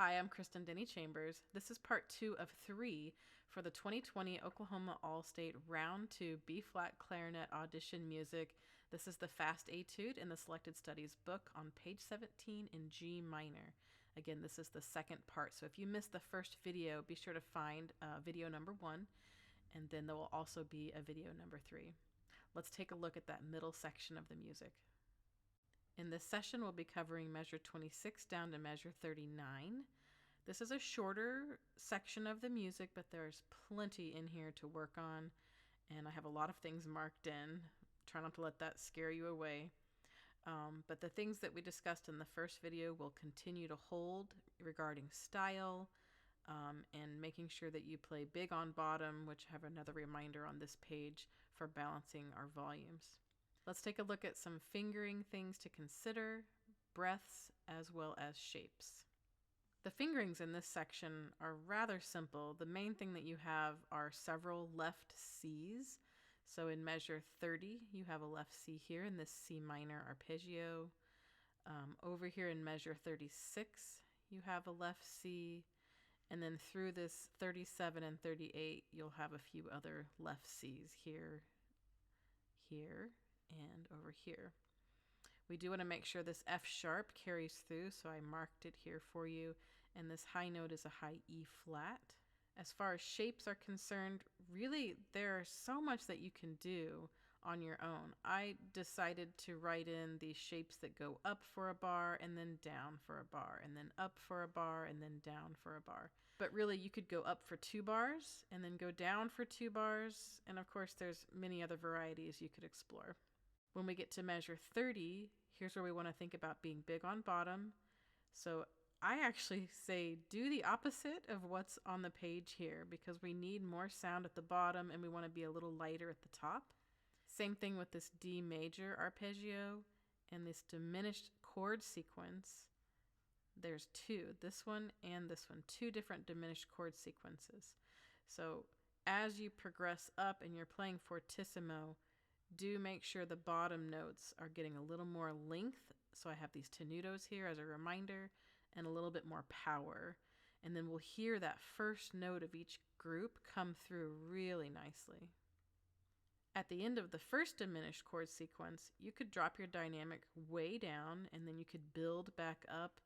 Hi, I'm Kristen Denny Chambers. This is part 2 of 3 for the 2020 Oklahoma All-State Round 2 B-flat clarinet audition music. This is the fast etude in the Selected Studies book on page 17 in G minor. Again, this is the second part, so if you missed the first video, be sure to find video number 1, and then there will also be a video number 3. Let's take a look at that middle section of the music. In this session, we'll be covering measure 26 down to measure 39. This is a shorter section of the music, but there's plenty in here to work on, and I have a lot of things marked in. Try not to let that scare you away. But the things that we discussed in the first video will continue to hold regarding style and making sure that you play big on bottom, which I have another reminder on this page for balancing our volumes. Let's take a look at some fingering things to consider, breaths, as well as shapes. The fingerings in this section are rather simple. The main thing that you have are several left Cs. So in measure 30, you have a left C here in this C minor arpeggio. Over here in measure 36, you have a left C. And then through this 37 and 38, you'll have a few other left Cs here, here, and over here. We do want to make sure this F sharp carries through, so I marked it here for you. And this high note is a high E flat. As far as shapes are concerned, really there's so much that you can do on your own. I decided to write in these shapes that go up for a bar and then down for a bar and then up for a bar and then down for a bar. But really you could go up for 2 bars and then go down for 2 bars. And of course there's many other varieties you could explore. When we get to measure 30, here's where we want to think about being big on bottom. So I actually say do the opposite of what's on the page here because we need more sound at the bottom and we want to be a little lighter at the top. Same thing with this D major arpeggio and this diminished chord sequence. There's 2, this one and this one, 2 different diminished chord sequences. So as you progress up and you're playing fortissimo, do make sure the bottom notes are getting a little more length. So I have these tenutos here as a reminder and a little bit more power. And then we'll hear that first note of each group come through really nicely. At the end of the first diminished chord sequence, you could drop your dynamic way down and then you could build back up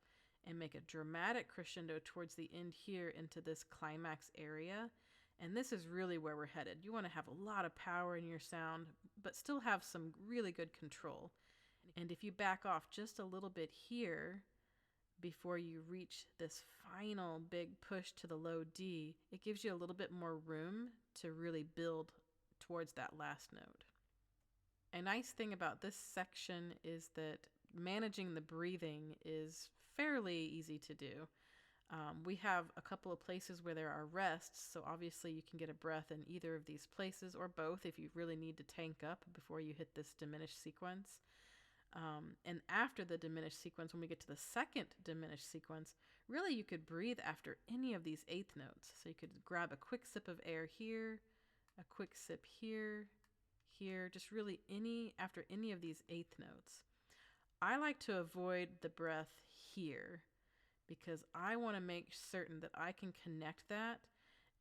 and make a dramatic crescendo towards the end here into this climax area. And this is really where we're headed. You want to have a lot of power in your sound, but still have some really good control. And if you back off just a little bit here before you reach this final big push to the low D, it gives you a little bit more room to really build towards that last note. A nice thing about this section is that managing the breathing is fairly easy to do. We have a couple of places where there are rests, so obviously you can get a breath in either of these places or both if you really need to tank up before you hit this diminished sequence. And after the diminished sequence, when we get to the second diminished sequence, really you could breathe after any of these eighth notes. So you could grab a quick sip of air here, a quick sip here, here, just really after any of these eighth notes. I like to avoid the breath here because I want to make certain that I can connect that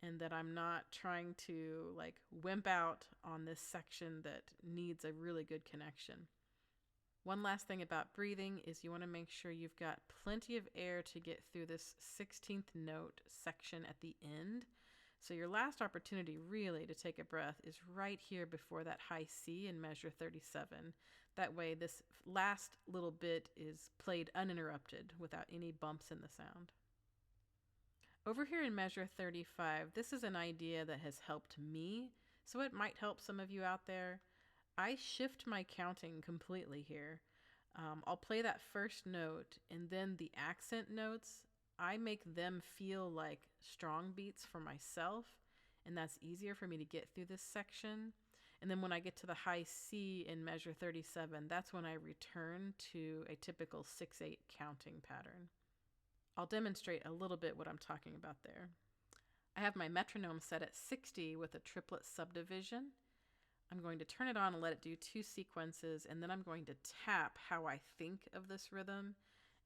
and that I'm not trying to like wimp out on this section that needs a really good connection. One last thing about breathing is you want to make sure you've got plenty of air to get through this 16th note section at the end. So your last opportunity really to take a breath is right here before that high C in measure 37. That way this last little bit is played uninterrupted without any bumps in the sound. Over here in measure 35, this is an idea that has helped me, so it might help some of you out there. I shift my counting completely here. I'll play that first note and then the accent notes, I make them feel like strong beats for myself, and that's easier for me to get through this section. And then when I get to the high C in measure 37, that's when I return to a typical 6/8 counting pattern. I'll demonstrate a little bit what I'm talking about there. I have my metronome set at 60 with a triplet subdivision. I'm going to turn it on and let it do 2 sequences, and then I'm going to tap how I think of this rhythm.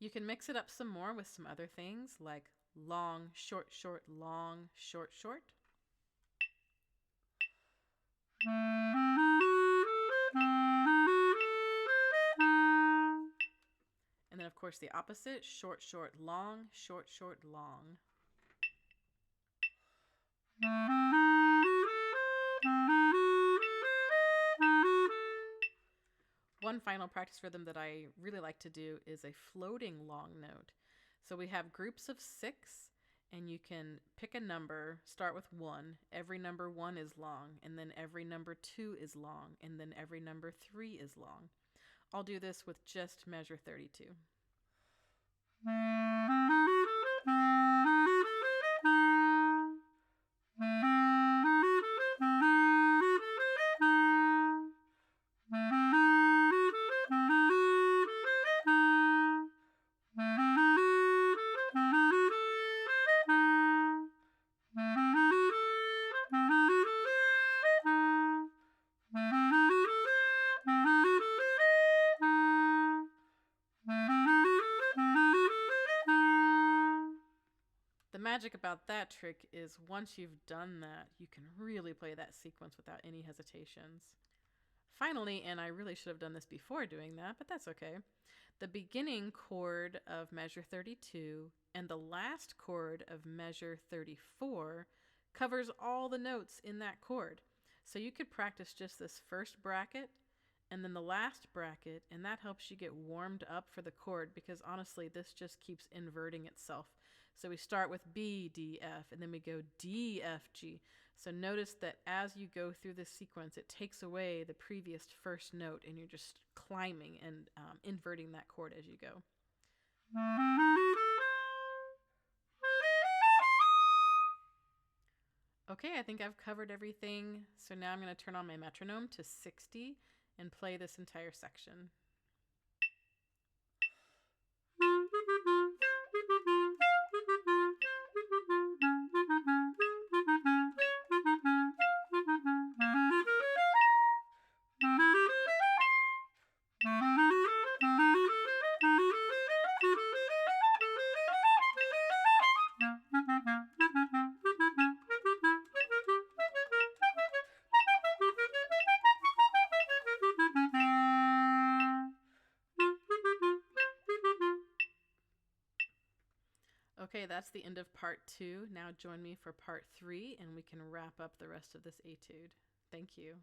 You can mix it up some more with some other things like long, short, short, long, short, short. And then, of course, the opposite, short, short, long, short, short, long. One final practice rhythm that I really like to do is a floating long note. So we have groups of 6, and you can pick a number, start with 1. Every number 1 is long, and then every number 2 is long, and then every number 3 is long. I'll do this with just measure 32. The magic about that trick is once you've done that, you can really play that sequence without any hesitations. Finally, and I really should have done this before doing that, but that's okay, the beginning chord of measure 32 and the last chord of measure 34 covers all the notes in that chord. So you could practice just this first bracket and then the last bracket, and that helps you get warmed up for the chord because honestly, this just keeps inverting itself. So we start with B, D, F, and then we go D, F, G. So notice that as you go through this sequence, it takes away the previous first note, and you're just climbing and inverting that chord as you go. Okay, I think I've covered everything. So now I'm going to turn on my metronome to 60 and play this entire section. Okay, that's the end of part 2. Now join me for part 3 and we can wrap up the rest of this etude. Thank you.